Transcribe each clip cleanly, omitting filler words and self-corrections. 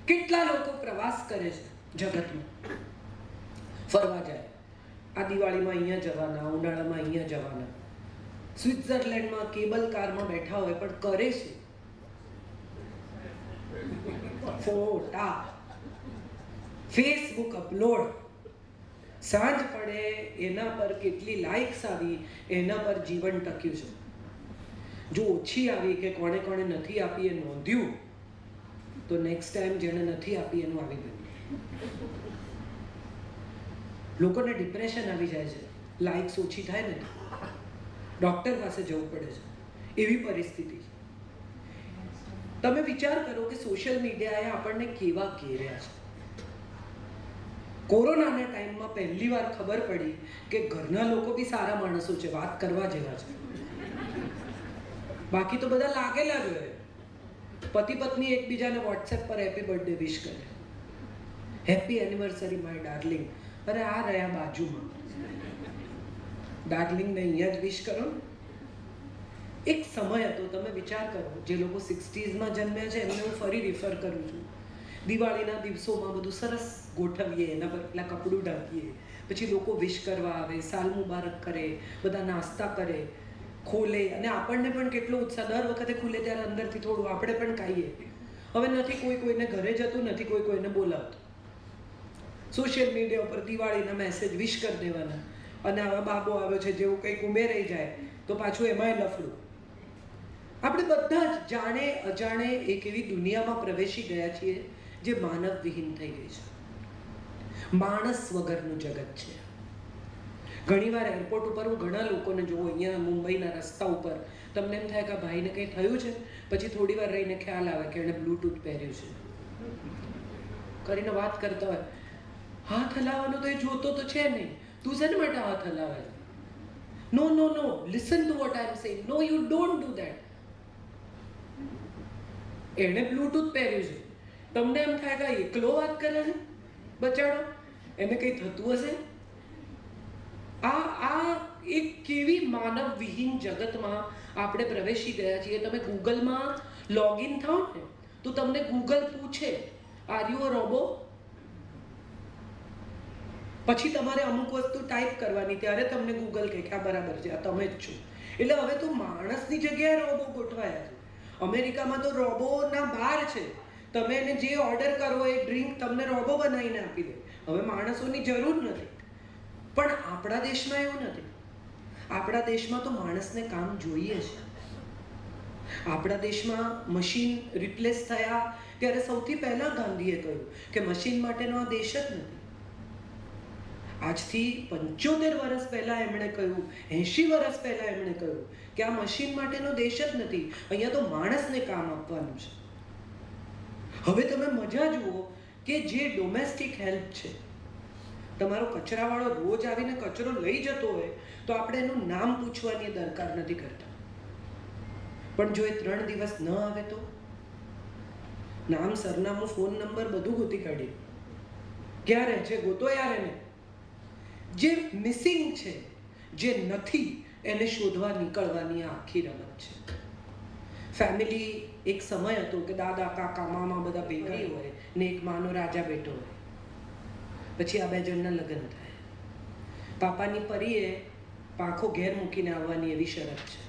કેટલા લોકો પ્રવાસ કરે છે જગતમાં, ફરવા જાય. આ દિવાળીમાં અહીંયા જવાના, ઉનાળામાં અહીંયા જવાના, સ્વિટ્ઝરલેન્ડમાં કેબલ કારમાં બેઠા હોય, પણ કરે છે ફોટા, ફેસબુક અપલોડ. સાંજ પડે એના પર કેટલી લાઇક્સ આવી, એના પર જીવન ટક્યું છે. જો ઓછી આવી કે કોણે કોણે નથી આપી એ નોંધ્યું, તો નેક્સ્ટ ટાઈમ જેને નથી આપી એનું આવી ગયું. લોકોને ડિપ્રેશન આવી જાય છે, લાઇક્સ ઓછી થાય ને, ડૉક્ટર પાસે જવું પડે છે, એવી પરિસ્થિતિ છે. તમે વિચાર કરો કે સોશિયલ મીડિયાએ આપણને કેવા ઘેર્યા છે. કોરોનાના ટાઈમમાં પહેલી વાર ખબર પડી કે ઘરના લોકો બી સારા માણસો છે, વાત કરવા જેવા છે. બાકી તો બધા લાગેલા જ હોય. પતિ પત્ની એકબીજાને વોટ્સએપ પર હેપી બર્થડે વિશ કરે, હેપી એનિવર્સરી માય ડાર્લિંગ. અરે આ રહ્યા બાજુમાં, ડાર્લિંગને અહીંયા જ વિશ કરો. એક સમય હતો, તમે વિચાર કરો, જે લોકો 60s જન્મ્યા છે એમને હું ફરી રિફર કરું છું. દિવાળીના દિવસોમાં બધું સરસ ગોઠવીએ, એના પર પેલા કપડું ઢાંકીએ, પછી લોકો વિશ કરવા આવે, સાલ મુબારક કરે, બધા નાસ્તા કરે, ખોલે, અને આપણને પણ કેટલો ઉત્સાહ. દર વખતે ખુલે ત્યારે અંદરથી થોડું આપણે પણ ખાઈએ. હવે નથી કોઈ કોઈને ઘરે જતું, નથી કોઈ કોઈને બોલાવતું. સોશિયલ મીડિયા ઉપર દિવાળીના મેસેજ વિશ કરી દેવાના, અને આવા બાબો આવ્યો છે જેવું કંઈક ઉમેરાઈ જાય તો પાછું એમાંય લફડું. આપણે બધા જ જાણે અજાણે એક એવી દુનિયામાં પ્રવેશી ગયા છીએ જે માનવ વિહીન થઈ ગઈ છે, માણસ વગરનું જગત છે. ઘણીવાર એરપોર્ટ ઉપર હું ઘણા લોકોને જોઉં, અહીંયા મુંબઈના રસ્તા ઉપર, તમને એમ થાય કે ભાઈને કંઈ થયું છે, પછી થોડી વાર રહીને ખ્યાલ આવે કે એણે બ્લૂટૂથ પહેર્યું છે કરીને વાત કરતા હોય. હાથ હલાવવાનો તો એ જોતો તો છે નહીં, તું શેને માટે હાથ હલાવે? No no no, listen to what I am saying. No, you don't do that. એણે બ્લૂટૂથ પહેર્યું છે, તમને એમ થાય કે એકલો વાત કરે છે, બચાડો, એને કંઈ થતું હશે. આ એક કેવી માનવ વિહીન જગતમાં આપણે પ્રવેશી ગયા છીએ. તમે ગૂગલમાં લોગિન થાઓ ને તો તમને ગૂગલ પૂછે, આર યુ અ રોબો? પછી તમારે અમુક વસ્તુ ટાઈપ કરવાની, ત્યારે તમને ગૂગલ કહે કે આ બરાબર છે, આ તમે જ છો. એટલે હવે તો માણસની જગ્યાએ રોબો ગોઠવાયા છે. અમેરિકામાં તો રોબોના બાર છે, તમે એને જે ઓર્ડર કરો એ ડ્રિંક તમને રોબો બનાવીને આપી દે. હવે માણસોની જરૂર નથી. પણ આપણા દેશમાં એવું નથી. આપણા દેશમાં તો માણસને કામ જોઈએ છે. આપણા દેશમાં મશીન રિપ્લેસ થયા ત્યારે સૌથી પહેલા ગાંધીએ કહ્યું કે મશીન માટેનો આ દેશ જ નથી. આજથી 75 વર્ષ પહેલા એમણે કહ્યું, 80 વર્ષ પહેલા એમણે કહ્યું કે આ મશીન માટેનો દેશ જ નથી, અહીંયા તો માણસને કામ આપવાનું છે. હવે તમે મજા જુઓ કે જે ડોમેસ્ટિક હેલ્પ છે, તમારો કચરાવાળો રોજ આવીને કચરો લઈ જતો હોય તો આપણે એનું નામ પૂછવાની દરકાર નથી કરતા. પણ જો એ 3 દિવસ ન આવે તો નામ, સરનામું, ફોન નંબર બધું ગોતી કાઢીએ. ક્યાં રહે છે ગોતો યાર એને. જે મિસિંગ છે, જે નથી, એને શોધવા નીકળવાની આખી રમત છે. ફેમિલી, એક સમય હતો કે દાદા, કાકા, મામા બધા ભેગા હોય ને એક માનો રાજા બેઠો હોય. પછી આ 2 જણના લગ્ન થાય. પાપાની પરીએ પાંખો ઘેર મૂકીને આવવાની એવી શરત છે.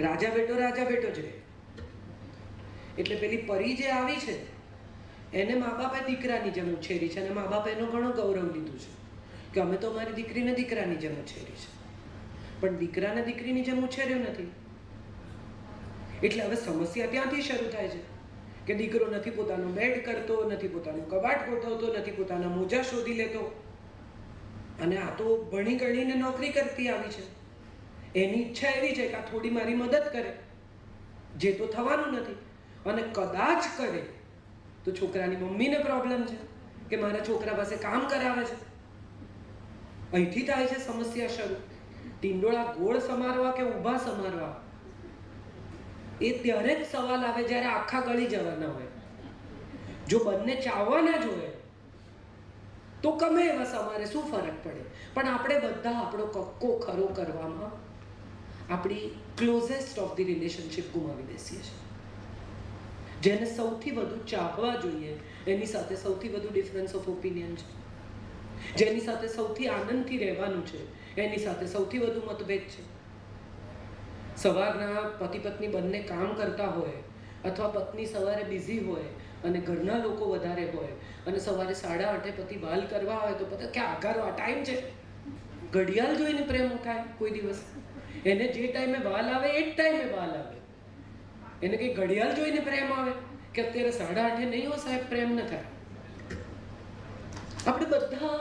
રાજા બેટો જ રહે. એટલે પેલી પરી જે આવી છે એને મા બાપે દીકરાની જેમ ઉછેરી છે, અને મા બાપે એનો ઘણો ગૌરવ લીધું છે કે અમે તો અમારી દીકરીને દીકરાની જેમ ઉછેરી છે. પણ દીકરાને દીકરીની જેમ ઉછેર્યો નથી. એટલે હવે સમસ્યા ત્યાંથી શરૂ થાય છે કે દીકરો નથી પોતાનો બેડ કરતો, નથી પોતાનું કબાટ ગોઠવતો, નથી પોતાના મોજા શોધી લેતો, અને આ તો ભણી ગણીને નોકરી કરતી આવી છે. એની ઈચ્છા એવી છે કે આ થોડી મારી મદદ કરે, જે તો થવાનું નથી. અને કદાચ કરે તો છોકરાની મમ્મીને પ્રોબ્લેમ છે કે મારા છોકરા પાસે કામ કરાવે છે. અહીંથી થાય છે સમસ્યા શરૂ. ટીંડોળા ગોળ સમારવા કે ઊભા સમારવા, એ ત્યારે જ સવાલ આવે જ્યારે આખા ગળી જવાના હોય. જો બંને ચાવવાના જ હોય તો ગમે એવા સમારે, શું ફરક પડે. પણ આપણે બધા આપણો કક્કો ખરો કરવામાં આપણી ક્લોઝેસ્ટ ઓફ ધી રિલેશનશિપ ગુમાવી બેસીએ છીએ. જેને સૌથી વધુ ચાહવા જોઈએ એની સાથે સૌથી વધુ ડિફરન્સ ઓફ ઓપિનિયન છે, જેની સાથે સૌથી આનંદથી રહેવાનું છે એની સાથે સૌથી વધુ મતભેદ છે. સવારના પતિ પત્ની બંને કામ કરતા હોય અથવા પત્ની સવારે બિઝી હોય અને ઘરના લોકો વધારે હોય અને સવારે 8:30 પતિ વાલ કરવા હોય તો પતા કે આગારો આ ટાઈમ છે. ઘડિયાળ જોઈને પ્રેમ થાય કોઈ દિવસ? એને જે ટાઈમે વાલ આવે એ જ ટાઈમે વાલ આવે. એને કઈ ઘડિયાળ જોઈને પ્રેમ આવે કે અત્યારે 8:30 નહીં હો સાહેબ પ્રેમ ન થાય? આપણે બધા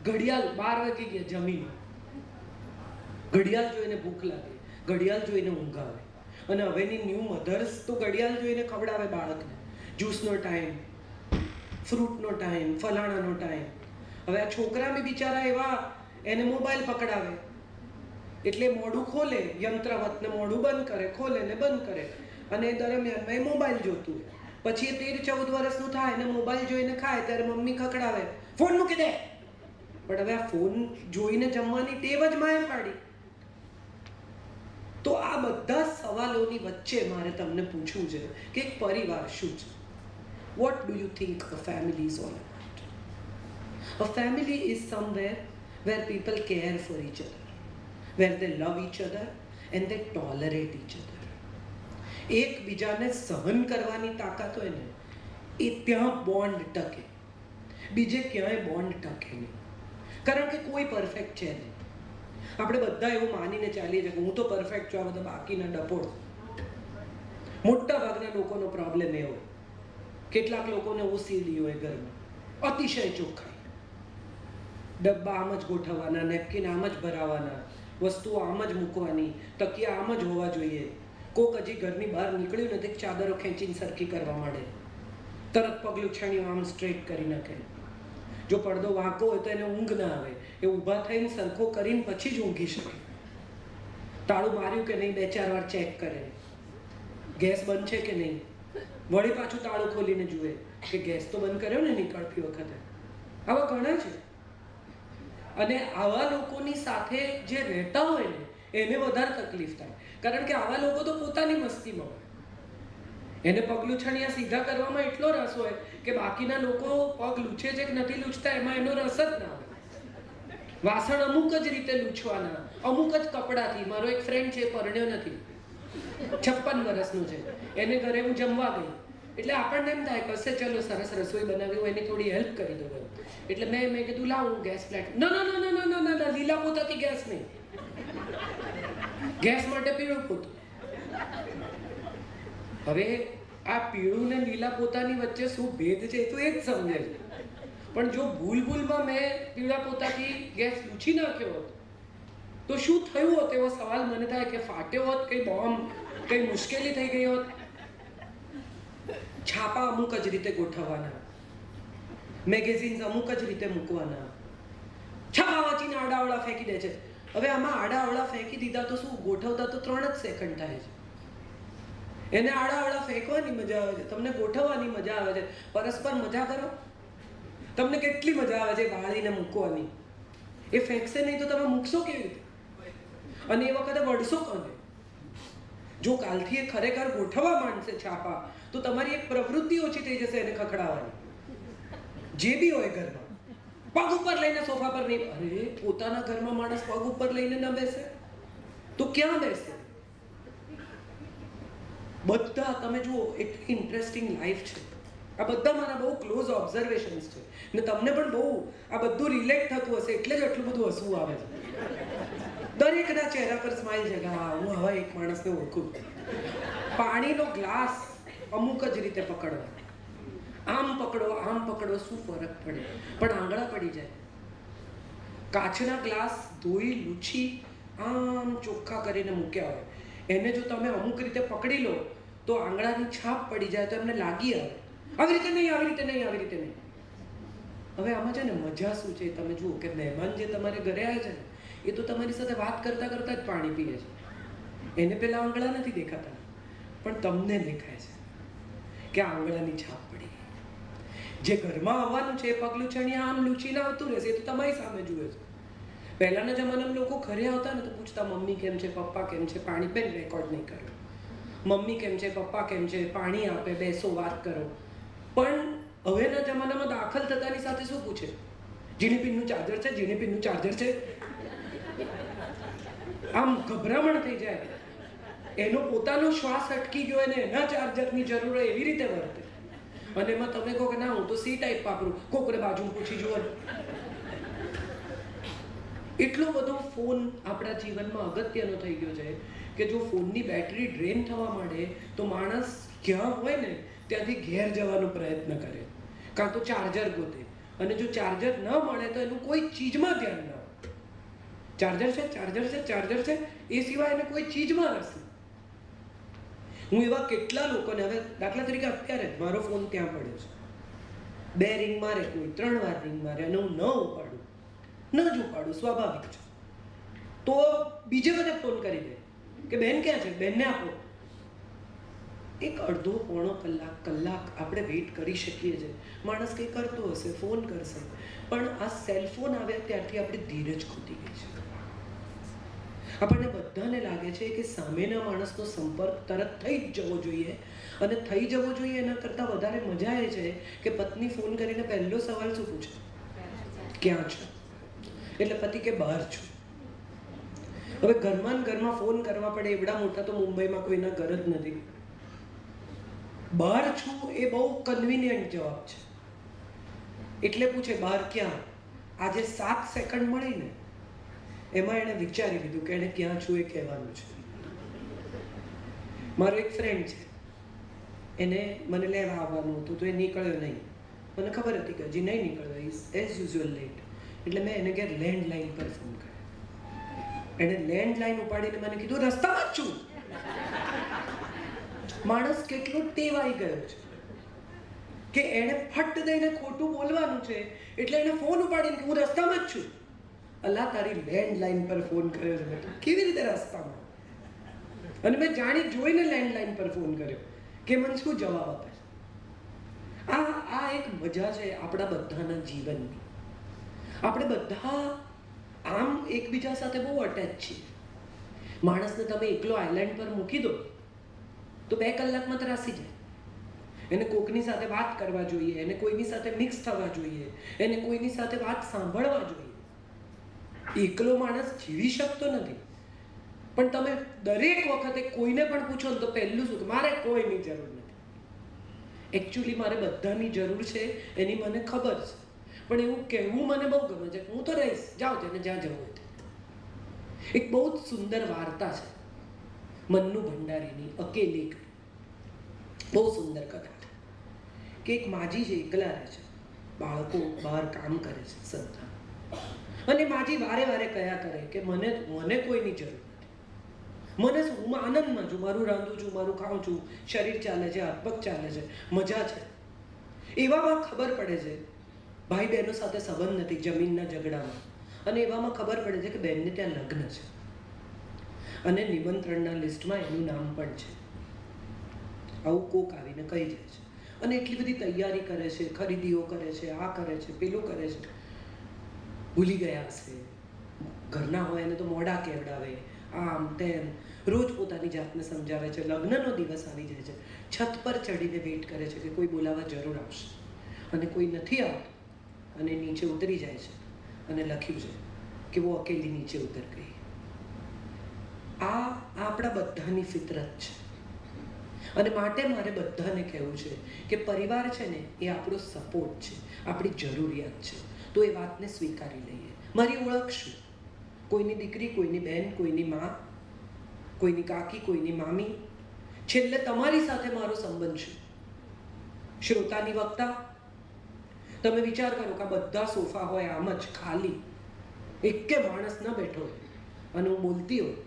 ઘડિયાળ 12 વાગી ગયા જમીન, ઘડિયાળ જોઈને ભૂખ લાગે, ઘડિયાળ જોઈને ઊંઘ આવે. અને હવેની ન્યૂ મધર્સ તો ઘડિયાળ જોઈને ખવડાવે બાળકને. જ્યુસનો ટાઈમ, ફ્રૂટનો ટાઈમ, ફલાણાનો ટાઈમ. હવે આ છોકરા બી બિચારા એવા, એને મોબાઈલ પકડાવે એટલે મોઢું ખોલે યંત્રવતને મોઢું બંધ કરે, ખોલે ને બંધ કરે અને એ દરમિયાનમાં એ મોબાઈલ જોતું હોય. પછી એ 13-14 વર્ષનું થાય ને મોબાઈલ જોઈને ખાય ત્યારે મમ્મી ખકડાવે, ફોન મૂકી દે. પણ હવે આ ફોન જોઈને જમવાની ટેવ જ માએ પાડી. તો આ બધા સવાલોની વચ્ચે મારે તમને પૂછવું છે કે એક પરિવાર શું છે? What do you think a family is all about? A family is somewhere where people care for each other, where they love each other and they tolerate each other. એકબીજાને સહન કરવાની તાકાત હોય ને એ ત્યાં બોન્ડ ટકે, બીજે ક્યાંય બોન્ડ ટકે નહીં. કારણ કે કોઈ પરફેક્ટ છે નહીં. આપણે બધા એવું માનીને ચાલીએ છીએ કે હું તો પરફેક્ટ છું, આ બધા બાકીના ડપોળ. મોટા ભાગના લોકોનો પ્રોબ્લેમ એવો. કેટલાક લોકોને ઓસીડી હોય ઘરમાં, અતિશય ચોખ્ખાઈ. ડબ્બા આમ જ ગોઠવવાના, નેપકિન આમ જ ભરાવાના, વસ્તુઓ આમ જ મૂકવાની, તકિયા આમ જ હોવા જોઈએ. કોક હજી ઘરની બહાર નીકળ્યું નથી, ચાદરો ખેંચીને સરખી કરવા માંડે, તરત પગલું છાણ્યું આમ સ્ટ્રેટ કરી નાખે. જો પડદો વાંકો હોય તો એને ઊંઘ ના આવે, એ ઊભા થઈને સરખો કરીને પછી જ ઊંઘી શકે. તાળું માર્યું કે નહીં 2-4 વાર ચેક કરે, ગેસ બંધ છે કે નહીં, વળી પાછું તાળું ખોલીને જુએ કે ગેસ તો બંધ કર્યો ને નીકળતી વખતે. આવા ઘણા છે. અને આવા લોકોની સાથે જે રહેતા હોય ને એને વધારે તકલીફ થાય. કારણ કે આવા લોકો તો પોતાની મસ્તીમાં હોય, એને પગ લૂછણિયા સીધા કરવામાં એટલો રસ હોય કે બાકીના લોકો પગ લૂછે છે કે નથી લૂછતા એમાં એનો રસ જ ના હોય. વાસણ અમુક જ રીતે લૂછવાના, અમુક જ કપડાથી. મારો એક ફ્રેન્ડ છે, પરણ્યો નથી, 56 વર્ષનો છે. એને ઘરે હું જમવા ગઈ એટલે આપણને એમ થાય કશે ચલો સરસ રસોઈ બનાવી હોય એની થોડી હેલ્પ કરી દો. એટલે મેં કીધું લાવ હું ગેસ ફ્લેટ. ના, લીલા પોતાથી ગેસ નહીં, ગેસ માટે પીળું પોતું. હવે આ પીળું ને લીલા પોતાની વચ્ચે શું ભેદ છે તો એ જ સમજે છે. પણ જો ભૂલમાં મેં પીળા પોતાથી ગેસ લૂછી નાખ્યો હોત તો શું થયું હોત એવો સવાલ મને થાય કે ફાટ્યો હોત, કઈ બોમ્બ, કઈ મુશ્કેલી થઈ ગઈ હોત. છાપા અમુક જ રીતે ગોઠવવાના, મેગેઝિન્સ અમુક જ રીતે મૂકવાના, છાપા વાંચીને આડાવડા ફેંકી દે છે. હવે આમાં આડાવડા ફેંકી દીધા તો શું, ગોઠવતા તો 3 જ સેકન્ડ થાય છે. એને આડાવડા ફેંકવાની મજા આવે છે, તમને ગોઠવવાની મજા આવે છે. પરસ્પર મજા કરો. તમને કેટલી મજા આવે છે બાળીને મૂકવાની. એ ફેંકશે નહીં તો તમે મૂકશો કેવી રીતે? અને એ વખતે વળશો કોને? જો કાલથી એ ખરેખર ગોઠવવા માંડશે છાપા તો તમારી એક પ્રવૃત્તિ ઓછી થઈ જશે એને ખખડાવવાની. જે બી હોય ઘરમાં, પગ ઉપર લઈને સોફા પર નહીં. અરે પોતાના ઘરમાં માણસ પગ ઉપર લઈને ન બેસે તો ક્યાં બેસે? બધા તમે જુઓ એટલી ઇન્ટરેસ્ટિંગ લાઈફ છે. આ બધા મારા બહુ ક્લોઝ ઓબ્ઝર્વેશન્સ છે ને તમને પણ બહુ આ બધું રિલેટ થતું હશે એટલે જ આટલું બધું હસવું આવે છે. દરેકના ચહેરા પર સ્માઇલ છે કે હા હું હવે એક માણસને ઓળખું. પાણીનો ગ્લાસ અમુક જ રીતે પકડવા, આમ પકડો શું ફરક પડે? પણ આંગળા પડી જાય. કાચના ગ્લાસ ધોઈ લૂછી આમ ચોખ્ખા કરીને મૂક્યા હોય, એને જો તમે અમુક રીતે પકડી લો તો આંગળાની છાપ પડી જાય તો એમને લાગી આવે આવી રીતે નહીં. હવે આમાં છે ને મજા શું છે તમે જુઓ કે મહેમાન જે તમારે ઘરે આવે છે ને એ તો તમારી સાથે વાત કરતા જ પાણી પીએ છે. એને પેલા આંગળા નથી દેખાતા પણ તમને દેખાય છે કે આંગળાની છાપ પડી. જે ઘરમાં આવવાનું છે એ પગલું છણી આમ લૂછીને આવતું રહેશે, એ તો તમારી સામે જુએ છે. પહેલાના જમાનામાં લોકો ઘરે આવતા ને તો પૂછતા મમ્મી કેમ છે, પપ્પા કેમ છે, પાણી પેન રેકોર્ડ નહીં કર્યો. મમ્મી કેમ છે, પપ્પા કેમ છે, પાણી આપે, બેસો, વાત કરો. પણ હવેના જમાનામાં દાખલ થતાની સાથે શું પૂછે? જીણી પિનનું ચાર્જર છે, જીણી પિનનું ચાર્જર છે. આમ ગભરામણ થઈ જાય. એનો પોતાનો શ્વાસ અટકી ગયો અને એના ચાર્જરની જરૂર હોય એવી રીતે વર્તે. અને એમાં તમે કહો કે ના હું તો સી ટાઈપ વાપરું, કોકરે બાજુ પૂછી જુઓ. એટલો બધો ફોન આપણા જીવનમાં અગત્યનો થઈ ગયો છે કે જો ફોનની બેટરી ડ્રેન થવા માંડે તો માણસ ક્યાં હોય ને ત્યાંથી ઘેર જવાનો પ્રયત્ન કરે, કાં તો ચાર્જર ગોતે. અને જો ચાર્જર ન મળે તો એનું કોઈ ચીજમાં ધ્યાન ન હોય. ચાર્જર છે, ચાર્જર છે, ચાર્જર છે, એ સિવાય એને કોઈ ચીજમાં નથી. હું એવા કેટલા લોકોને, હવે દાખલા તરીકે અત્યારે મારો ફોન ત્યાં પડ્યો છે, 2 રિંગ મારે, કોઈ 3 વાર રિંગ મારે અને હું ન ઉપાડું, ન જ ઉપાડું, સ્વાભાવિક છે. તો બીજે બધે ફોન કરી દે કે બેન ક્યાં છે, બેનને આપો. એક અડધો પોણો કલાક આપણે વેઇટ કરી શકીએ છીએ. માણસ કંઈ કરતો હશે, ફોન કરશે. પણ આ સેલફોન આવ્યા ત્યારથી આપણી ધીરજ ખૂટી ગઈ છે. આપણને બધાને લાગે છે કે સામેના માણસનો સંપર્ક તરત થઈ જ જવો જોઈએ, અને થઈ જવો જોઈએ એના કરતાં વધારે મજા એ છે કે પત્ની ફોન કરીને પહેલો સવાલ શું પૂછે? ક્યાં છો? એટલે પતિ કે બહાર છું. હવે ઘરમાં ફોન કરવા પડે એવડા મોટા તો મુંબઈમાં કોઈના ઘર જ નથી. બહાર છું એ બહુ કન્વિનિયન્ટ જવાબ છે. એટલે પૂછે બહાર ક્યાં? આજે 7 સેકન્ડ મળી ને એમાં એણે વિચારી લીધું કે એને ક્યાં છું એ કહેવાનું છે. મારો એક ફ્રેન્ડ છે, એને મને લેવા આવવાનું હતું તો એ નીકળ્યો નહીં. મને ખબર હતી કે હજી નહીં નીકળ્યો, એઝ યુઝ્યુઅલ લેટ. એટલે મેં એને ઘેર લેન્ડલાઇન પર ફોન કર્યો. એણે લેન્ડલાઇન ઉપાડીને મને કીધું રસ્તામાં જ છું. માણસ કેટલો ટેવાઈ ગયો છે કે એણે ફટ દઈને ખોટું બોલવાનું છે એટલે એને ફોન ઉપાડીને હું રસ્તામાં જ છું. અલ્લાહ તારી લેન્ડલાઇન પર ફોન કર્યો છે બેટા, કેવી રીતે રસ્તામાં? અને મેં જાણી જોઈને લેન્ડલાઇન પર ફોન કર્યો કે મને શું જવાબ આપે છે. આ એક મજા છે આપણા બધાના જીવનની. આપણે બધા આમ એકબીજા સાથે બહુ અટેચ છીએ. માણસને તમે એકલો આઇલેન્ડ પર મૂકી દો તો 2 કલાકમાં ત્રાસી જાય. એને કોઈની સાથે વાત કરવા જોઈએ, એને કોઈની સાથે મિક્સ થવા જોઈએ, એને કોઈની સાથે વાત સાંભળવા જોઈએ. એકલો માણસ જીવી શકતો નથી. પણ તમે દરેક વખતે કોઈને પણ પૂછો ને તો પહેલું શું કે મારે કોઈની જરૂર નથી. એકચ્યુઅલી મારે બધાની જરૂર છે એની મને ખબર છે, પણ એવું કહેવું મને બહુ ગમે છે. હું તો રહીશ, જાઓ તેને જ્યાં જવું હોય. એક બહુ જ સુંદર વાર્તા છે મન્નુ ભંડારીની, અકેલી. બહુ સુંદર કથા છે કે એક માજી છે, એકલા રહે છે, બાળકો બહાર કામ કરે છે, સંતાન. અને માજી વારે વારે કયા કરે કે મને કોઈની જરૂર નથી. મને શું, હું આનંદમાં છું, મારું રાંધું છું, મારું ખાઉં છું, શરીર ચાલે છે, હાથ પગ ચાલે છે, મજા છે. એવામાં ખબર પડે છે ભાઈ બહેનો સાથે સંબંધ નથી, જમીનના ઝઘડામાં. અને એવામાં ખબર પડે છે કે બહેનને ત્યાં લગ્ન છે અને નિમંત્રણના લિસ્ટમાં એનું નામ પણ છે. આવું કોક આવીને કહી જાય છે અને એટલી બધી તૈયારી કરે છે, ખરીદીઓ કરે છે, આ કરે છે, પેલું કરે છે. ભૂલી ગયા હશે, ઘરના હોય એને તો મોઢા કેવડાવે, આમ તેમ, રોજ પોતાની જાતને સમજાવે છે. લગ્નનો દિવસ આવી જાય છે, છત પર ચડીને વેઇટ કરે છે કે કોઈ બોલાવવા જરૂર આવશે, અને કોઈ નથી આવતું. અને નીચે ઉતરી જાય છે અને લખ્યું છે કે वो अकेली નીચે ઉતર ગઈ. આ આપણા બધાની ફિતરત છે. અને માટે મારે બધાને કહેવું છે કે પરિવાર છે ને એ આપણો સપોર્ટ છે, આપણી જરૂરિયાત છે. તો એ વાતને સ્વીકારી લઈએ. મારી ઓળખ શું? કોઈની દીકરી, કોઈની બહેન, કોઈની માં, કોઈની કાકી, કોઈની મામી. છેલ્લે તમારી સાથે મારો સંબંધ છે. શ્રોતાની વક્તા. તમે વિચાર કરો કે આ બધા સોફા હોય આમ જ ખાલી, એકે માણસ ન બેઠો હોય અને હું બોલતી હોય,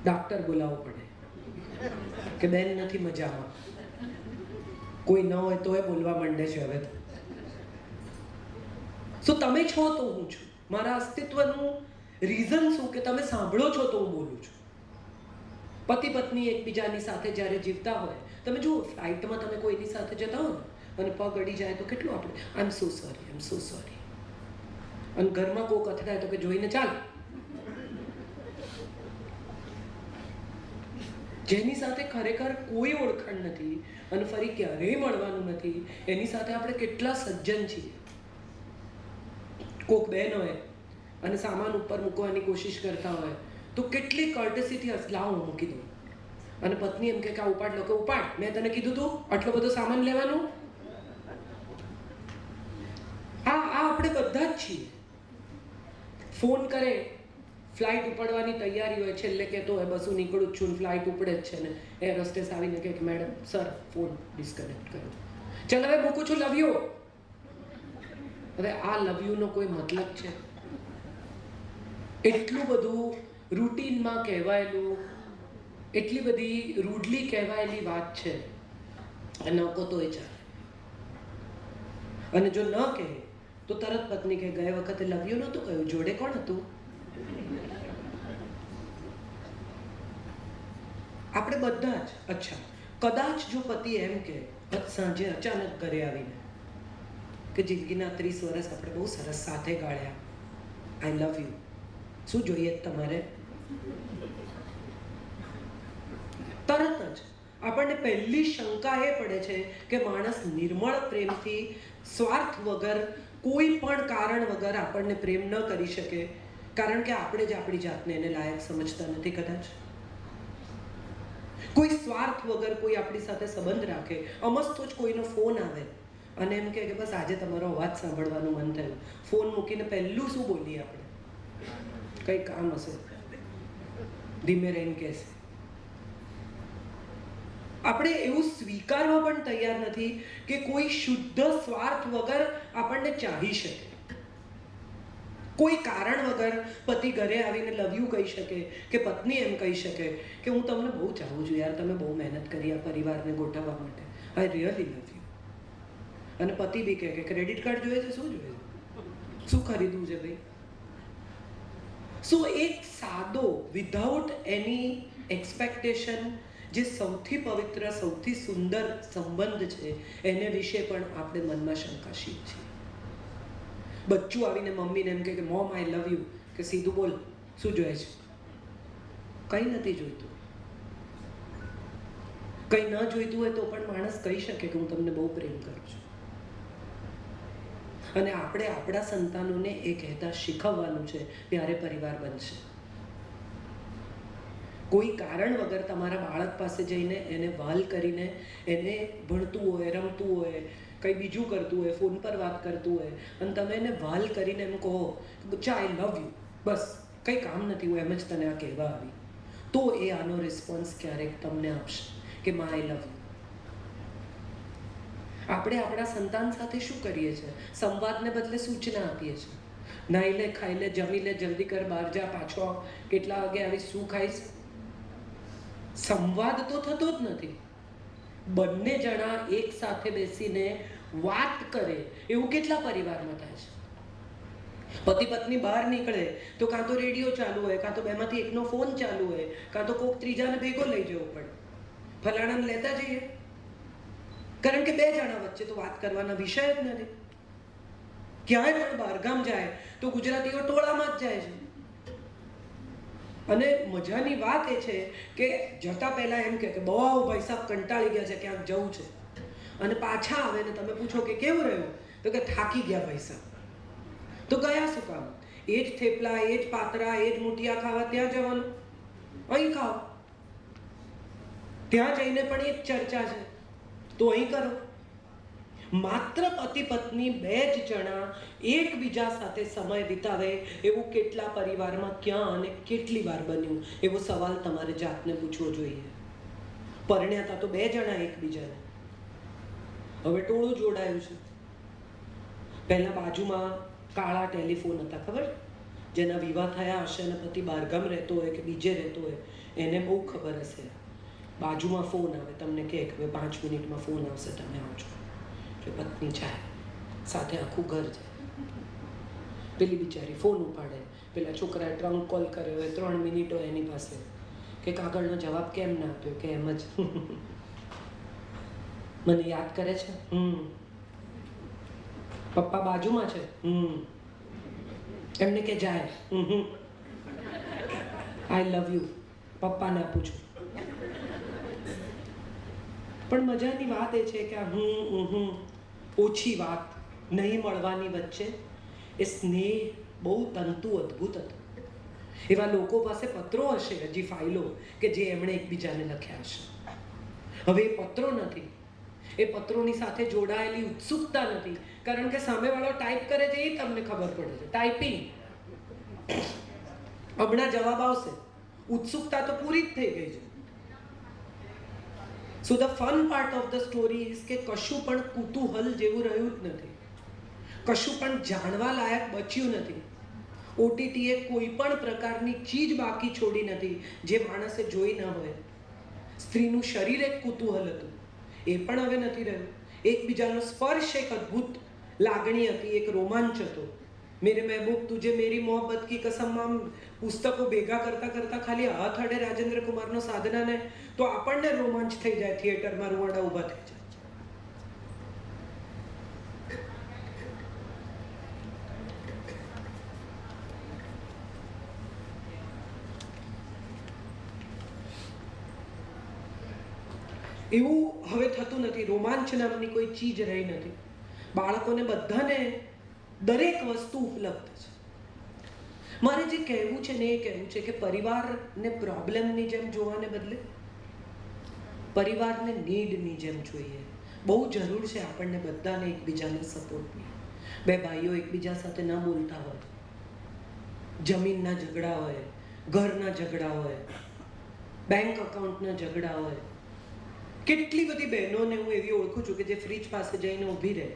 ડાક્ટર બોલાવવો પડે કે બેન નથી મજામાં. કોઈ ન હોય તો એ બોલવા માંડે છે હવે. તો તમે છો તો હું છું. મારા અસ્તિત્વનું રીઝન શું કે તમે સાંભળો છો તો હું બોલું છું. પતિ પત્ની એકબીજાની સાથે જ્યારે જીવતા હોય, તમે જુઓ ફ્લાઇટમાં તમે કોઈની સાથે જતા હો ને અને પગ અડી જાય તો કેટલું આપણે આઈ એમ સો સોરી, આઈ એમ સો સોરી. અને ઘરમાં કોક અથડાય તો કે જોઈને ચાલ. જેની સાથે ખરેખર કોઈ ઓળખાણ નથી અને ફરી ક્યારેય મળવાનું નથી, એની સાથે આપણે કેટલા સજ્જન છીએ. કોક બહેન હોય અને સામાન ઉપર મૂકવાની કોશિશ કરતા હોય તો કેટલી કર્ટસીથી લાવ હું મૂકી દઉં, અને પત્ની એમ કે આ ઉપાડ લો, કે ઉપાડ, મેં તને કીધું તું આટલો બધો સામાન લેવાનું. આ આપણે બધા જ છીએ. ફોન કરે, ફ્લાઇટ ઉપડવાની તૈયારી હોય, છેલ્લે કહેતો હોય બસ હું નીકળું જ છું, ફ્લાઇટ ઉપડે જ છે ને એર હોસ્ટેસ આવીને કહે કે મેડમ સર ફોન ડિસ્કનેક્ટ કરો, ચાલ હવે મૂકું છું, લવ યુ. હવે આ લવ યુનો કોઈ મતલબ છે? એટલું બધું રૂટીનમાં કહેવાયેલું, એટલી બધી રૂડલી કહેવાયેલી વાત છે, ન કહો તોય ચાલે. અને જો ન કહે તો તરત પત્ની કે ગયા વખતે લવ યુ નહોતું કહ્યું, જોડે કોણ હતું? આપણે બધા જ. અચ્છા, કદાચ જો પતિ એમ કે સાંજે અચાનક ઘરે આવીને કે જિંદગીના 30 વર્ષ આપણે બહુ સરસ સાથે ગાળ્યા, આઈ લવ યુ, શું જોઈએ તમારે? તરત જ આપણને પહેલી શંકા એ પડે છે કે માણસ નિર્મળ પ્રેમથી, સ્વાર્થ વગર, કોઈ પણ કારણ વગર આપણને પ્રેમ ન કરી શકે, કારણ કે આપણે જ આપણી જાતને એને લાયક સમજતા નથી. કદાચ કોઈ સ્વાર્થ વગર કોઈ આપણી સાથે સંબંધ રાખે, અમસ્તો જ કોઈનો ફોન આવે અને એમ કે બસ આજે તમારો અવાજ સાંભળવાનું મન થયું, ફોન મૂકીને પહેલું શું બોલીએ આપણે? કંઈ કામ હશે, ધીમે રહીને કહેશે. આપણે એવું સ્વીકારવા પણ તૈયાર નથી કે કોઈ શુદ્ધ સ્વાર્થ વગર આપણને ચાહી શકે. કોઈ કારણ વગર પતિ ઘરે આવીને લવ યુ કહી શકે કે પત્ની એમ કહી શકે કે હું તમને બહુ ચાહું છું યાર, તમે બહુ મહેનત કરી આ પરિવારને ગોઠવવા માટે, આઈ રિયલી લવ યુ. અને પતિ બી કહે કે ક્રેડિટ કાર્ડ જોઈએ છે, શું જોઈએ છે, શું ખરીદવું છે ભાઈ? સો એક સાદો, વિધાઉટ એની એક્સપેક્ટેશન, જે સૌથી પવિત્ર, સૌથી સુંદર સંબંધ છે, એને વિશે પણ આપણે મનમાં શંકાશીલ છીએ. બચ્ચું આવીને મમ્મીને એમ કે મોમ આઈ લવ યુ, કે સીધું બોલ શું જોઈએ છે? કંઈ નથી જોઈતું. કંઈ ન જોઈતું હોય તો પણ માણસ કહી શકે કે હું તમને બહુ પ્રેમ કરું છું. અને આપણે આપણા સંતાનોને એ કહેતા શીખવવાનું છે, ત્યારે પરિવાર બનશે. કોઈ કારણ વગર તમારા બાળક પાસે જઈને એને વાલ કરીને, એને ભણતું હોય, રમતું હોય, કંઈ બીજું કરતું હોય, ફોન પર વાત કરતું હોય, અને તમે એને વાલ કરીને એમ કહો બચ્ચા આઈ લવ યુ, બસ કંઈ કામ નથી, હું એમ જ તને આ કહેવા આવી, તો એ આનો રિસ્પોન્સ ક્યારેક તમને આપશે કે માં આઈ લવ યુ. આપણે આપણા સંતાન સાથે શું કરીએ છીએ? સંવાદને બદલે સૂચના આપીએ છીએ. નાઈ લે, ખાઈ લે, જમી લે, જલ્દી કર, બહાર જા, પાછો કેટલા વાગે આવીશ, શું ખાઈશ? સંવાદ તો થતો જ નથી. બંને જણા એક સાથે બેસીને વાત કરે એવું કેટલા પરિવારમાં થાય છે? પતિ પત્ની બહાર નીકળે તો કાં તો રેડિયો ચાલુ હોય, કાં તો બેમાંથી એકનો ફોન ચાલુ હોય, કાં તો કોઈક ત્રીજાને ભેગો લઈ જવો પડે, ફલાણાને લેતા જઈએ, કારણ કે બે જણા વચ્ચે તો વાત કરવાના વિષય જ નથી. ક્યાંય પણ બહારગામ જાય તો ગુજરાતીઓ ટોળામાં જ જાય છે. અને મજાની વાત એ છે કે જતા પહેલા એમ કે બહુ ભાઈ સાહેબ કંટાળી ગયા છે, ક્યાંક જવું છે, અને પાછા આવે ને તમે પૂછો કે કેવું રહ્યું, તો કે થાકી ગયા ભાઈ સાહેબ. તો ગયા શું કામ? એ જ થેપલા, એ જ પાતરા, એ જ મુઠિયા ખાવા ત્યાં જવાનું? અહીં ખાઓ. ત્યાં જઈને પણ એ જ ચર્ચા છે, તો અહીં કરો. માત્ર પતિ પત્ની બે જ જણા એકબીજા સાથે સમય વિતાવે એવું કેટલા પરિવારમાં ક્યાં અને કેટલી વાર બન્યું? એવો સવાલ તમારે જાતને પૂછવો જોઈએ. પરણ્યા તો બે જણા એકબીજાને, હવે ટોળું જોડાયું છે. પહેલા બાજુમાં કાળા ટેલિફોન હતા, ખબર? જેના વિવાહ થયા હશે અને પતિ બહારગામ રહેતો હોય કે બીજે રહેતો હોય, એને બહુ ખબર હશે. બાજુમાં ફોન આવે, તમને કહે કે 5 મિનિટમાં ફોન આવશે, તમે આવજો. પત્ની જાય, સાથે આખું ઘર જાય. પેલી બિચારી ફોન ઉપાડે, પેલા છોકરાએ ટ્રંક કોલ કર્યો હોય, 3 મિનિટ હોય એની પાસે, કે કાગળનો જવાબ કેમ ના આપ્યો, કે એમ જ મને યાદ કરે છે, પપ્પા બાજુમાં છે, એમને કે જાય, આઈ લવ યુ, પપ્પા ના પૂછો. પણ મજાની વાત એ છે કે હું ઓછી વાત નહીં મળવાની વચ્ચે એ સ્નેહ બહુ તંતુ અદ્ભુત હતો. એવા લોકો પાસે પત્રો હશે, હજી ફાઇલો કે જે એમણે એકબીજાને લખ્યા હશે. હવે એ પત્રો નથી, એ પત્રોની સાથે જોડાયેલી ઉત્સુકતા નથી, કારણ કે સામેવાળો ટાઈપ કરે છે એ તમને ખબર પડે છે, ટાઈપિંગ હમણાં જવાબ આવશે, ઉત્સુકતા તો પૂરી જ થઈ ગઈ છે. So the fun part of the story is કે કશું પણ કુતૂહલ જેવું રહ્યું જ નથી, કશું પણ જાણવા લાયક બચ્યું નથી. ઓટીટીએ કોઈ પણ પ્રકારની ચીજ બાકી છોડી નથી જે માણસે જોઈ ન હોય. સ્ત્રીનું શરીર એક કુતૂહલ હતું, એ પણ હવે નથી રહ્યું. એકબીજાનો સ્પર્શ એક અદ્ભુત લાગણી હતી, એક રોમાંચ હતો. મેરે મહેબૂબ તુજે મેરી મોહબ્બત કી કસમમાં પુસ્તકો ભેગા કરતા કરતા ખાલી હાથ અડે રાજેન્દ્ર કુમારનો સાધનાને તો આપણને રોમાંચ થઈ જાય, થિયેટરમાં રૂવાડા ઊભા થઈ જાય. એવું હવે થતું નથી. રોમાંચ નામની કોઈ ચીજ રહી નથી. બાળકોને બધાને દરેક વસ્તુ ઉપલબ્ધ છે. મારે જે કહેવું છે ને એ કહેવું છે કે પરિવારને પ્રોબ્લેમની જેમ જોવાને બદલે પરિવારને નીડની જેમ જોઈએ. બહુ જરૂર છે આપણને બધાને એકબીજાને સપોર્ટની. બે ભાઈઓ એકબીજા સાથે ન બોલતા હોય, જમીનના ઝઘડા હોય, ઘરના ઝઘડા હોય, બેંક અકાઉન્ટના ઝઘડા હોય. કેટલી બધી બહેનોને હું એવી ઓળખું છું કે જે ફ્રીજ પાસે જઈને ઊભી રહે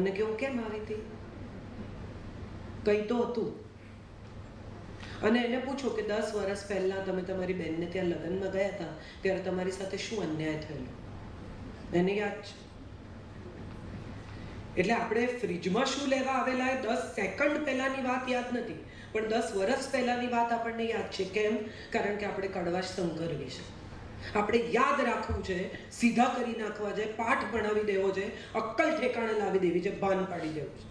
અને કે હું કેમ આવી હતી, કંઈ તો હતું. અને એને પૂછો કે 10 વર્ષ પહેલા તમે તમારી બહેનને ત્યાં લગ્નમાં ગયા હતા ત્યારે તમારી સાથે શું અન્યાય થયેલો, એને યાદ છે. એટલે આપણે ફ્રીજમાં શું લેવા આવેલા એ 10 સેકન્ડ પહેલાની વાત યાદ નથી, પણ 10 વર્ષ પહેલાની વાત આપણને યાદ છે. કેમ? કારણ કે આપણે કડવાશ સંઘરવી છે. આપણે યાદ રાખવું છે, સીધા કરી નાખવા છે, પાઠ ભણાવી દેવો છે, અક્કલ ઠેકાણે લાવી દેવી છે, ભાન પાડી દેવું છે.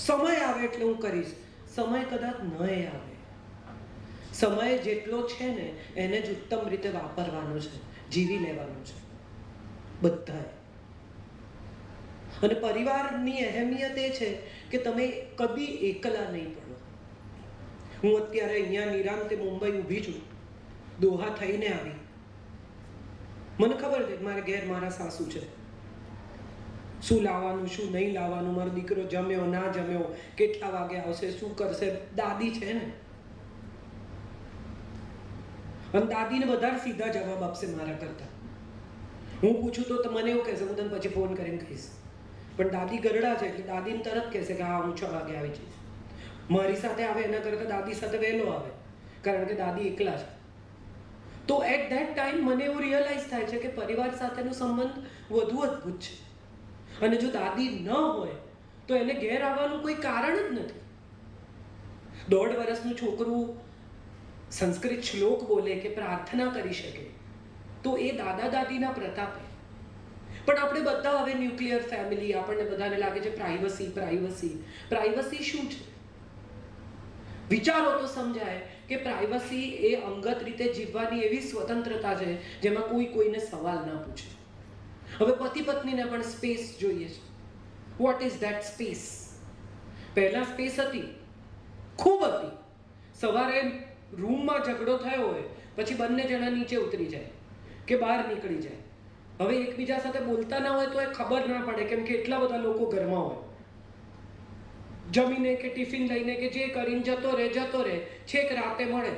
સમય આવે એટલે હું કરીશ. સમય કદાચ ન આવે. સમય જેટલો છે ને એને જ ઉત્તમ રીતે વાપરવાનો છે, જીવી લેવાનો છે બધાએ. અને પરિવારની અહેમિયત એ છે કે તમે કદી એકલા નહીં પડો. હું અત્યારે અહીંયા નિરાંતે મુંબઈ ઊભી છું, દોહા થઈને આવી. મને ખબર છે મારે ઘેર મારા સાસુ છે, શું લાવવાનું શું નહીં લાવવાનું, મારો દીકરો જમ્યો ના જમ્યો, કેટલા વાગે આવશે, શું કરશે. દાદી છે ને, અને દાદીને વધારે સીધા જવાબ આપશે મારા કરતા. હું પૂછું તો મને એવું કહેશે હું તને પછી ફોન કરીને કહીશ, પણ દાદી ગરડા છે એટલે દાદીને તરત કહેશે કે હા હું 6 વાગે આવી જઈશ. મારી સાથે આવે એના કરતાં દાદી સાથે વહેલો આવે, કારણ કે દાદી એકલા છે. તો એટ ધેટ ટાઈમ મને એવું રિયલાઇઝ થાય છે કે પરિવાર સાથેનો સંબંધ વધુ અદ્ભુત છે. અને જો દાદી ન હોય તો એને ઘેર આવવાનું કોઈ કારણ જ નથી. 1.5 વર્ષનું છોકરું સંસ્કૃત શ્લોક બોલે કે પ્રાર્થના કરી શકે તો એ દાદા દાદીના પ્રતાપે. પણ આપણે બધા હવે ન્યુક્લિયર ફેમિલી, આપણને બધાને લાગે છે પ્રાઇવસી પ્રાઇવસી પ્રાઇવસી શું છે? વિચારો તો સમજાય કે પ્રાઇવસી એ અંગત રીતે જીવવાની એવી સ્વતંત્રતા છે જેમાં કોઈ કોઈને સવાલ ના પૂછે. હવે પતિ પત્નીને પણ સ્પેસ જોઈએ છે. What is that space? પહેલા સ્પેસ હતી, ખૂબ હતી. સવારે રૂમમાં ઝઘડો થયો હોય પછી બંને જણા નીચે ઉતરી જાય કે બહાર નીકળી જાય. હવે એકબીજા સાથે બોલતા ના હોય તો એ ખબર ના પડે, કેમ કે એટલા બધા લોકો ઘરમાં હોય. જમીને કે ટિફિન લઈને કે જે કરીને જતો રહે, છેક રાતે મળે.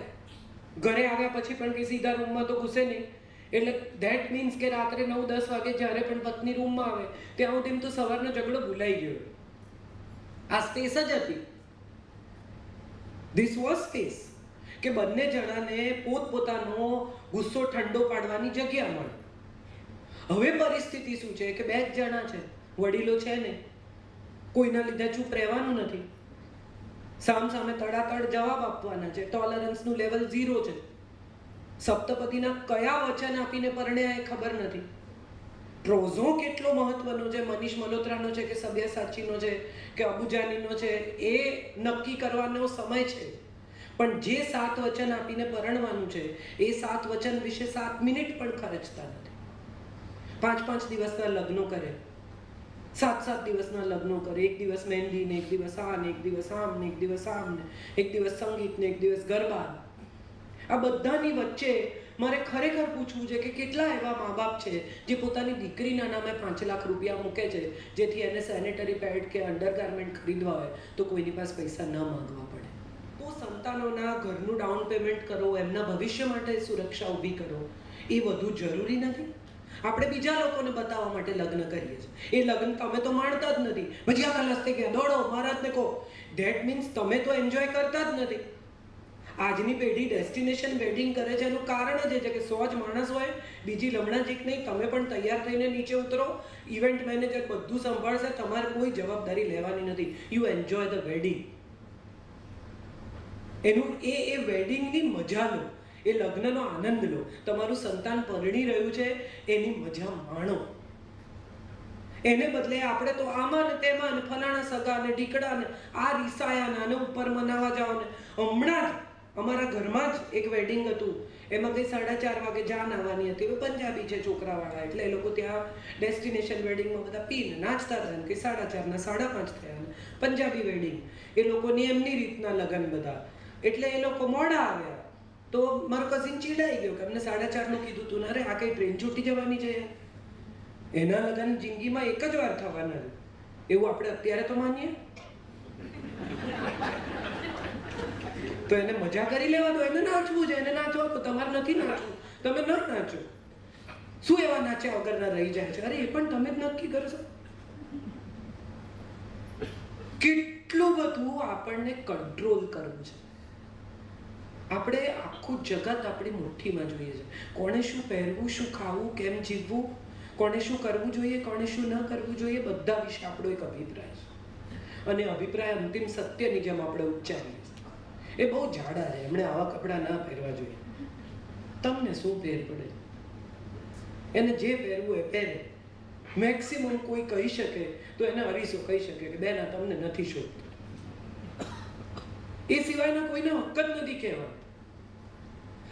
ઘરે આવ્યા પછી પણ કે સીધા રૂમમાં તો ઘૂસે નહીં. એટલે ધેટ મીન્સ કે રાત્રે 9-10 વાગે જ્યારે પણ પત્ની રૂમમાં આવે ત્યાં સુધી તો સવારનો ઝઘડો ભૂલાઈ ગયો. આ સ્પેસ જ હતી. ધીસ વોઝ સ્પેસ કે બંને જણાને પોતપોતાનો ગુસ્સો ઠંડો પાડવાની જગ્યા મળે. હવે પરિસ્થિતિ શું છે કે 2 જ જણા છે, વડીલો છે ને, કોઈના લીધે ચૂપ રહેવાનું નથી. સામે તડાતડ જવાબ આપવાના છે. ટોલરન્સનું લેવલ 0 છે. સપ્તપદીના કયા વચન આપીને પરણ્યા એ ખબર નથી. ટ્રોઝો કેટલો મહત્વનો છે, મનીષ મલ્હોત્રાનો છે કે સબ્યાસાચીનો છે કે અબુજાનીનો છે, એ નક્કી કરવાનો સમય છે. પણ જે 7 વચન આપીને પરણવાનું છે એ 7 વચન વિશે 7 મિનિટ પણ ખર્ચતા નથી. 5-5 દિવસના લગ્નો કરે, 7-7 દિવસના લગ્નો કરે, એક દિવસ મહેંદી ને એક દિવસ આ ને એક દિવસ આમ ને એક દિવસ આમ ને એક દિવસ સંગીત ને એક દિવસ ગરબા. આ બધાની વચ્ચે મારે ખરેખર પૂછવું છે કે કેટલા એવા મા બાપ છે જે પોતાની દીકરીના નામે 5 લાખ રૂપિયા મૂકે છે જેથી એને સેનેટરી પેડ કે અંડરગાર્મેન્ટ ખરીદવા હોય તો કોઈની પાસે પૈસા ન માંગવા પડે. તો સંતાનોના ઘરનું ડાઉન પેમેન્ટ કરો, એમના ભવિષ્ય માટે સુરક્ષા ઊભી કરો, એ વધુ જરૂરી નથી? આપણે બીજા લોકોને બતાવવા માટે લગ્ન કરીએ છીએ. એ લગ્ન તમે તો માણતા જ નથી. ભજીયા ખલાસ થઈ ગયા, દોડો મહારાજને કહો. ધેટ મીન્સ તમે તો એન્જોય કરતા જ નથી. આજની પેઢી ડેસ્ટિનેશન વેડિંગ કરે છે એનું કારણ જ એ છે કે 100 જ માણસ હોય, બીજી લમણાજીક નહીં, તમે પણ તૈયાર થઈને નીચે ઉતરો, ઇવેન્ટ મેનેજર બધું સંભાળશે, તમારે કોઈ જવાબદારી લેવાની નથી. You enjoy the wedding. એનું એ વેડિંગની મજા લો, એ લગ્નનો આનંદ લો. તમારું સંતાન પરણી રહ્યું છે એની મજા માણો. એને બદલે આપણે તો આમાં ને તેમાં ને ફલાણા સગા ને ઢીકડા ને આ રીસાયા ને ઉપર મનાવા જાઓ ને. હમણાં જ અમારા ઘરમાં જ એક વેડિંગ હતું, એમાં કંઈ 4:30 વાગે જાન આવવાની હતી. પંજાબી છે છોકરાવાળા, એટલે એ લોકો ત્યાં ડેસ્ટિનેશન વેડિંગમાં બધા પીને નાચતા હતા ને કંઈ 4:30 ના 5:30 થયા ને પંજાબી વેડિંગ. એ લોકોની એમની રીતના લગ્ન બધા, એટલે એ લોકો મોડા આવ્યા. તો મારો કઝિન ચીડાઈ ગયો કે અમને 4:30 નું કીધું તું ને, અરે આ કઈ ટ્રેન છૂટી જવાની છે? એના લગ્ન જિંદગીમાં એક જ વાર થવાના, એવું આપણે અત્યારે તો માનીએ. તો એને મજા કરી લેવા દો, એને નાચવું છે, એને નાચવા તો. તમારે નથી નાચવું, તમે ન નાચો. શું એવા નાચ્યા વગરના રહી જાય છે? અરે એ પણ તમે જ નક્કી કરશો. કેટલું બધું આપણને કંટ્રોલ કરવું છે. આપણે આખું જગત આપણી મુઠ્ઠીમાં જોઈએ છે. કોણે શું પહેરવું, શું ખાવું, કેમ જીવવું, કોણે શું કરવું જોઈએ, કોણે શું ન કરવું જોઈએ, બધા વિશે આપણો એક અભિપ્રાય છે. અને અભિપ્રાય અંતિમ સત્યની જેમ આપણે ઉચ્ચારીએ છીએ. એ બહુ જાડા છે, એમણે આવા કપડાં ના પહેરવા જોઈએ. તમને શું ફેર પડે? એને જે પહેરવું એ પહેરે. મેક્સિમમ કોઈ કહી શકે તો એને અરીસો કહી શકે કે બેન આ તમને નથી શોધતું. એ સિવાયના કોઈને હક જ નથી કહેવાનો.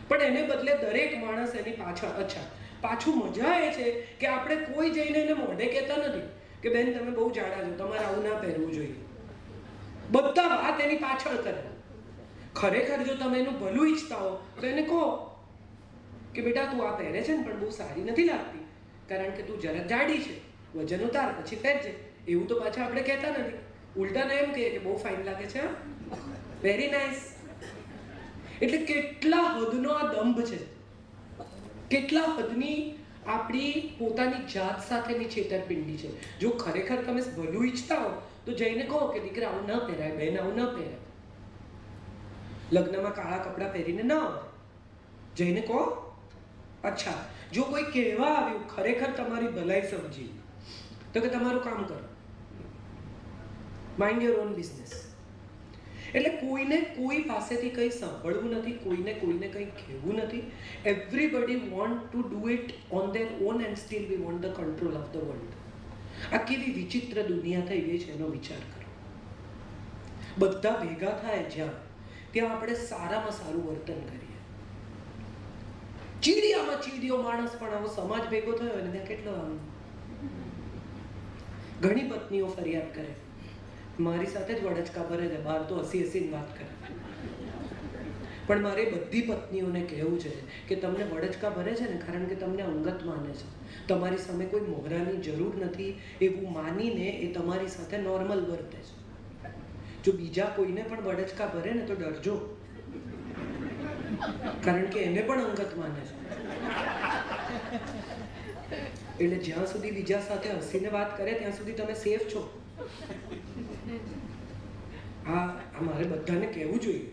પણ એને બદલે દરેક માણસ એની પાછળ, અચ્છા પાછું મજા એ છે કે આપણે કોઈ જઈને એને મોઢે કહેતા નથી કે બેન તમે બહુ જાડા છો, તમારે આવું ના પહેરવું જોઈએ. બધા વાત એની પાછળ કરે. ખરેખર જો તમે એનું ભલું ઈચ્છતા હો તો એને કહો કે બેટા તું આ પહેરે છે ને પણ બહુ સારી નથી લાગતી, કારણ કે તું જરા જાડી છે, વજન ઉતાર પછી પહેરજે. એવું તો પાછા આપણે કહેતા નથી. ઉલટાને એમ કહીએ કે બહુ ફાઇન લાગે છે, વેરી નાઇસ. એટલે કેટલા હદનો આ દંભ છે, કેટલા હદની આપણી પોતાની જાત સાથેની છેતરપિંડી છે. જો ખરેખર તમે ભલું ઈચ્છતા હો તો જઈને કહો કે દીકરા આવું ન પહેરાય, બહેન આવું ન પહેરાય, લગ્નમાં કાળા કપડાં પહેરીને ન આવે. જઈને કહો. અચ્છા જો કોઈ કહેવા આવ્યું ખરેખર તમારી ભલાઈ સમજી તો કે તમારું કામ કરો, માઇન્ડ યોર ઓન બિઝનેસ. એટલે કોઈને કોઈ પાસેથી કંઈ સાંભળવું નથી, કોઈને કંઈ કહેવું નથી. Everybody want to do it on there on and steel we want the control of the world. આ કેવી વિચિત્ર દુનિયા થઈ ગઈ છે એનો વિચાર કરો. બધા ભેગા થાય જ્યાં ત્યાં આપણે સારામાં સારું વર્તન કરીએ. ચીડિયામાં ચીડિયો માણસ પણ આવો સમાજ ભેગો થયો અને ત્યાં કેટલો આમ. ઘણી પત્નીઓ ફરિયાદ કરે મારી સાથે જ વડચકા ભરે છે, બહાર તો હસી વાત કરે. પણ મારે બધી પત્નીઓને કહેવું છે કે તમને વડચકા ભરે છે ને કારણ કે તમને અંગત માને છે, તમારી સામે કોઈ મોહરાની જરૂર નથી એવું માનીને એ તમારી સાથે નોર્મલ વર્તે છે. જો બીજા કોઈને પણ વડચકા ભરે ને તો ડરજો, કારણ કે એને પણ અંગત માને છે. એટલે જ્યાં સુધી બીજા સાથે હસીને વાત કરે ત્યાં સુધી તમે સેફ છો. આ મારે બધાને કહેવું જોઈએ,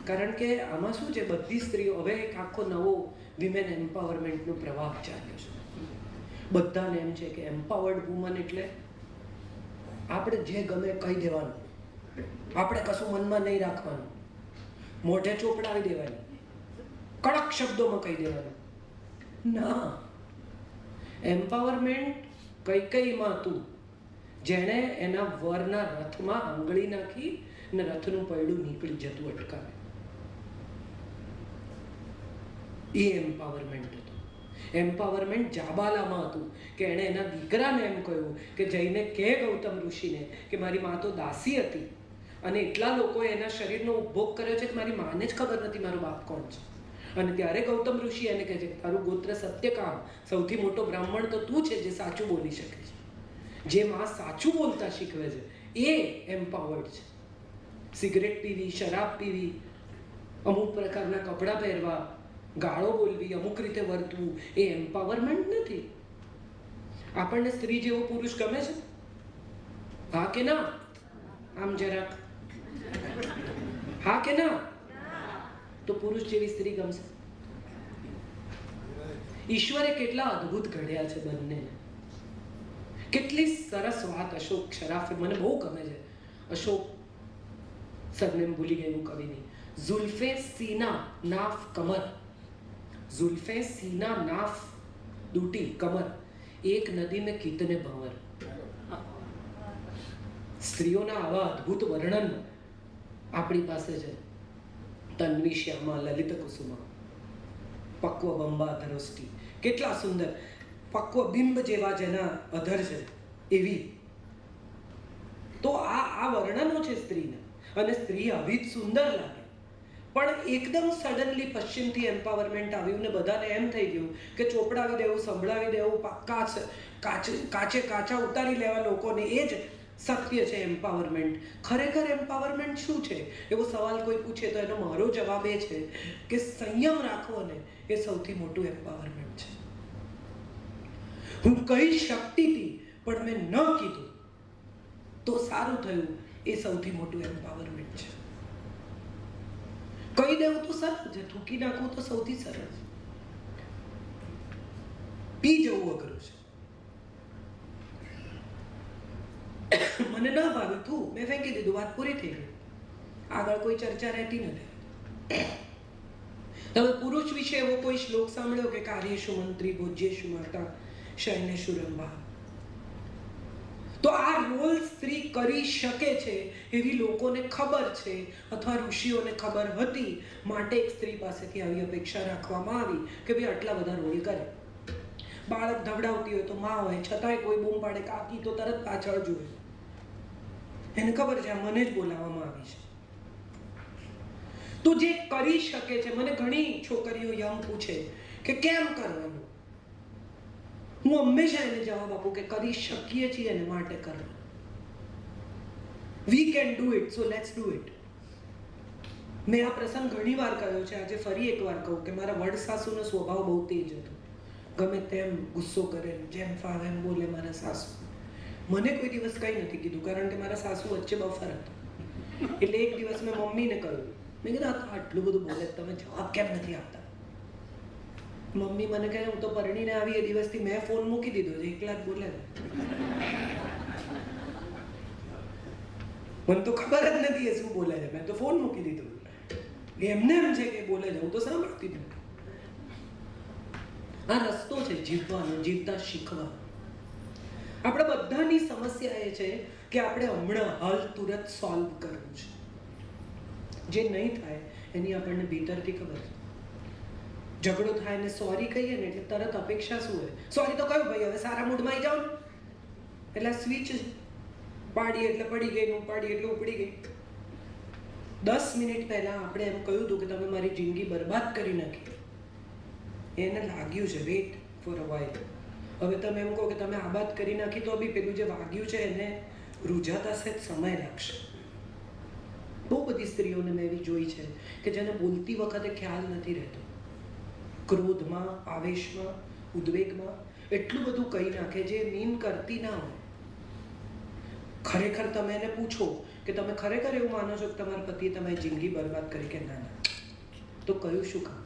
કારણ કે આમાં શું છે, બધી સ્ત્રીઓ હવે એક આખો નવો વિમેન એમ્પાવરમેન્ટનો પ્રવાહ ચાલ્યો છે. બધાને એમ છે કે એમ્પાવર્ડ વુમન એટલે આપણે જે ગમે કહી દેવાનું, આપણે કશું મનમાં નહીં રાખવાનું, મોઢે ચોપડાવી દેવાની, કડક શબ્દોમાં કહી દેવાનું. ના, એમ્પાવરમેન્ટ કઈકઈમાં હતું જેણે એના વરના રથમાં આંગળી નાખી અને રથનું પૈડું નીકળી જતું અટકાવે. એ એમ્પાવરમેન્ટ હતું. એમ્પાવરમેન્ટ જાબાલામાં હતું કે એણે એના દીકરાને એમ કહ્યું કે જઈને કહે ગૌતમ ઋષિને કે મારી મા તો દાસી હતી અને એટલા લોકોએ એના શરીરનો ઉપભોગ કર્યો છે કે મારી માને જ ખબર નથી મારો બાપ કોણ છે. અને ત્યારે ગૌતમ ઋષિ એને કહે છે તારું ગોત્ર સત્યકામ, સૌથી મોટો બ્રાહ્મણ તો તું છે જે સાચું બોલી શકે છે. જે માં સાચું બોલતા શીખવે છે એ એમ્પાવર્ડ છે. સિગરેટ પીવી, શરાબ પીવી, અમુક પ્રકારના કપડાં પહેરવા, ગાળો બોલવી, અમુક રીતે વર્તવું એ એમ્પાવરમેન્ટ નથી. આપણને સ્ત્રી જેવો પુરુષ ગમે છે? હા કે ના? આમ જરાક હા કે ના? તો પુરુષ જેવી સ્ત્રી ગમશે? ઈશ્વરે કેટલા અદ્ભુત ઘડ્યા છે બંને. કેટલી સરસ વાત અશોક શરાફે, મને બહુ ગમે છે. અશોક સરનેમ ભૂલી ગયું કવિની. ઝુલ્ફે સીના નાફ કમર, ઝુલ્ફે સીના નાફ દૂટી કમર, એક નદી મેં કિતને ભંવર. સ્ત્રીઓના આવા અદ્ભુત વર્ણન આપણી પાસે છે. તન્વી શ્યામા લલિત કુસુમા, પક્વ બંબા ધરોષ્ટી, કેટલા સુંદર પક્વ બિંબ જેવા જેના અધર છે એવી. તો આ વર્ણનો છે સ્ત્રીના. અને સ્ત્રી આવી જ સુંદર લાગે. પણ એકદમ સડનલી પશ્ચિમથી એમ્પાવરમેન્ટ આવ્યું ને બધાને એમ થઈ ગયું કે ચોપડાવી દેવું, સંભળાવી દેવું, કાચે કાચા ઉતારી લેવા લોકોને, એ જ સત્ય છે એમ્પાવરમેન્ટ. ખરેખર એમ્પાવરમેન્ટ શું છે એવો સવાલ કોઈ પૂછે તો એનો મારો જવાબ એ છે કે સંયમ રાખવો ને એ સૌથી મોટું એમ્પાવરમેન્ટ છે. હું કહી શકતી હતી પણ મેં ન કીધું તો સારું થયું, એ સૌથી મોટું એમ્પાવરમેન્ટ છે. કહી દેવું તો સરળ છે, થૂકી નાખવું તો સૌથી સરળ છે. પી જવું અઘરું છે. મને ના ભાવ્યું તું, મેં ફેંકી દીધું, વાત પૂરી થઈ ગઈ. આગળ કોઈ ચર્ચા રહેતી નથી. તમે પુરુષ વિશે એવો કોઈ શ્લોક સાંભળ્યો કે કાર્યેષુ મંત્રી ભોજ્યેષુ માતા શયનેષુ રંભા? તો આ રોલ સ્ત્રી કરી શકે છે એવી લોકોને ખબર છે, અથવા ઋષિઓને ખબર હતી, માટે એક સ્ત્રી પાસેથી આવી અપેક્ષા રાખવામાં આવી કે ભાઈ આટલા બધા રોલ કરે. બાળક ધવડાવતી હોય તો માં હોય, છતાંય કોઈ બૂમ પાડે કાકી તો તરત પાછળ જુએ. એને ખબર છે આ મને જ બોલાવવામાં આવી છે. તો જે કરી શકે છે, મને ઘણી છોકરીઓ યંગ પૂછે કે કેમ કરવાનું, હું હંમેશા એને જવાબ આપું કે કરી શકીએ છીએ એને માટે કરવું. We can do it, so let's do it. મેં આ પ્રસંગ ઘણી વાર કહ્યો છે, આજે ફરી એક વાર કહું કે મારા વડ સાસુનો સ્વભાવ બહુ તેજ હતો. ગમે તેમ ગુસ્સો કરે, જેમ ફાવે એમ બોલે મારા સાસુ. મને કોઈ દિવસ કંઈ નથી કીધું, કારણ કે મારા સાસુ વચ્ચે બફર હતો. એટલે એક દિવસ મેં મમ્મીને કહ્યું, મેં કીધું આટલું બધું બોલે તમે જવાબ કેમ નથી આપતા? મમ્મી મને કહે હું તો પરણીને આવી એ દિવસથી મેં ફોન મૂકી દીધો છે, એકલા જ બોલે. મને તો ખબર જ નથી એ શું બોલે છે, મેં તો ફોન મૂકી દીધો. એમને એમ છે કે બોલે છે, હું તો સાંભળતી નથી. આ રસ્તો છે જીવવાનો, જીવતા શીખવાનો. આપણે બધાની સમસ્યા એ છે કે આપણે હમણાં હાલ તુરંત સોલ્વ કરવું છે. જે નહીં થાય એની આપણને ભીતરથી ખબર છે. ઝઘડો થાય ને સોરી કહીએ ને એટલે તરત અપેક્ષા શું હોય? સોરી તો કહ્યું ભાઈ, હવે સારા મૂડમાં આવી જાઓ ને. એટલે સ્વિચ પાડી એટલે પડી ગઈ, ઉપાડી એટલે ઉપડી ગઈ. 10 મિનિટ પહેલા આપણે એમ કહ્યું હતું કે તમે મારી જિંદગી બરબાદ કરી નાખી. એને લાગ્યું છે વેઇટ ફોર અ વાઇલ. હવે તમે એમ કહો કે તમે આબાદ કરી નાખી તો બી પેલું જે વાગ્યું છે એને રૂઝાતા સહેજ સમય લાગશે. બહુ બધી સ્ત્રીઓને મેં એવી જોઈ છે કે જેને બોલતી વખતે ખ્યાલ નથી રહેતો. ક્રોધમાં, આવેશમાં, ઉદ્વેગમાં એટલું બધું કહી નાખે જે મીન કરતી ના હોય. ખરેખર તમે એને પૂછો કે તમે ખરેખર એવું માનો છો કે તમારા પતિએ તમારી જિંદગી બરબાદ કરી કે ના? તો કહ્યું શું કામ?